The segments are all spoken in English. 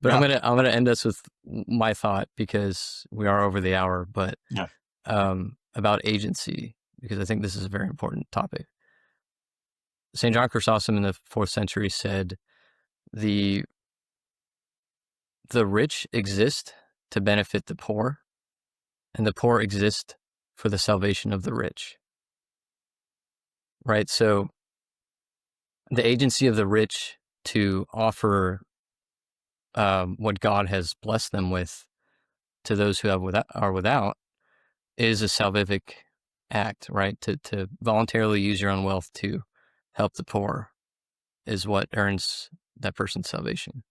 But Yeah. I'm gonna end us with my thought, because we are over the hour, but Yeah. about agency, because I think this is a very important topic. St. John Chrysostom in the 4th century said, the rich exist to benefit the poor, and the poor exist for the salvation of the rich. Right? So the agency of the rich to offer what God has blessed them with to those who are without is a salvific act, right? To voluntarily use your own wealth to help the poor is what earns that person's salvation.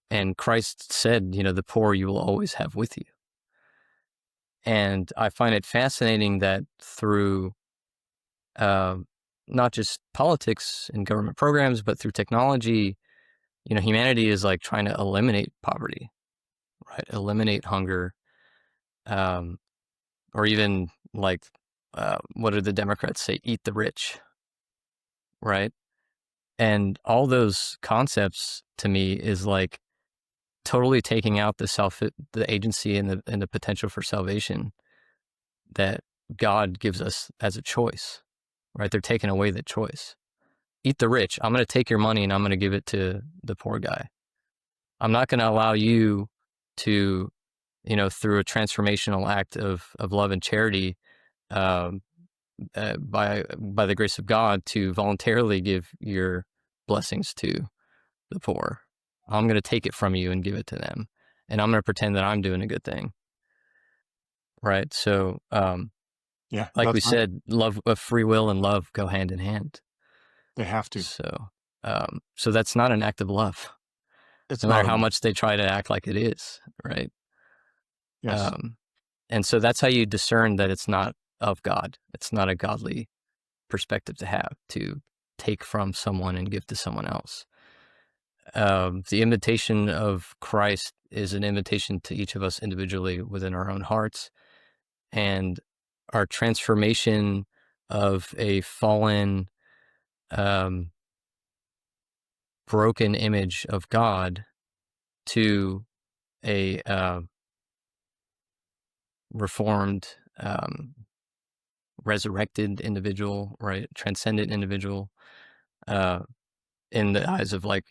And Christ said, the poor you will always have with you. And I find it fascinating that through not just politics and government programs, but through technology, humanity is like trying to eliminate poverty, right? Eliminate hunger, or even like, what do the Democrats say? Eat the rich, right? And all those concepts to me is like totally taking out the agency and the potential for salvation that God gives us as a choice, right? They're taking away the choice. Eat the rich. I'm going to take your money and I'm going to give it to the poor guy. I'm not going to allow you to, through a transformational act of love and charity, by the grace of God, to voluntarily give your blessings to the poor. I'm going to take it from you and give it to them, and I'm going to pretend that I'm doing a good thing. Right. So, Yeah. like we That's right. said, love of free will and love go hand in hand. They have to. So that's not an act of love, It's no matter not how enough. much they try to act like it is. Right. Yes. And so that's how you discern that it's not of God. It's not a godly perspective to have, to take from someone and give to someone else. The invitation of Christ is an invitation to each of us individually within our own hearts, and our transformation of a fallen, broken image of God to a reformed, resurrected individual, right? Transcendent individual, in the eyes of, like,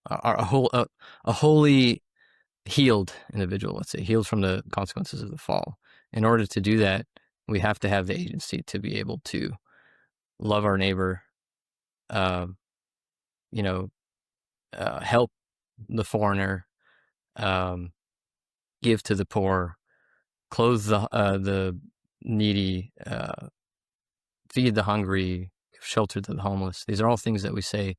a holy, healed individual, let's say, healed from the consequences of the fall. In order to do that, we have to have the agency to be able to love our neighbor, uh, help the foreigner, um, give to the poor, clothe the needy, feed the hungry, give shelter to the homeless. These are all things that we say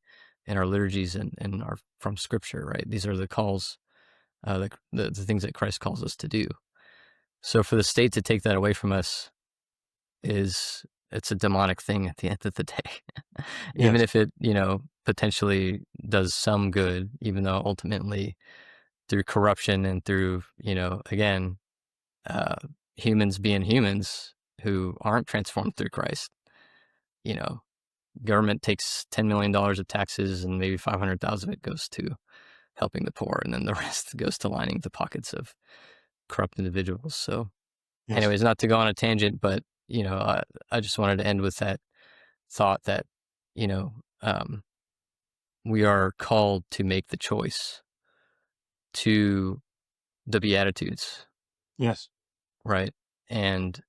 in our liturgies and are from Scripture, right? These are the calls, the things that Christ calls us to do. So for the state to take that away from us it's a demonic thing at the end of the day. Even Yes. if it, potentially does some good, even though ultimately through corruption and through, again, humans being humans who aren't transformed through Christ, you know, government takes $10 million of taxes and maybe 500,000 of it goes to helping the poor. And then the rest goes to lining the pockets of corrupt individuals. So Yes. anyways, not to go on a tangent, but, I just wanted to end with that thought that, you know, um, we are called to make the choice to the Beatitudes, Yes. right? And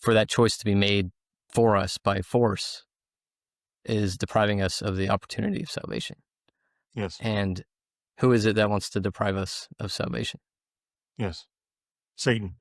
for that choice to be made for us by force is depriving us of the opportunity of salvation. Yes. And who is it that wants to deprive us of salvation? Yes. Satan.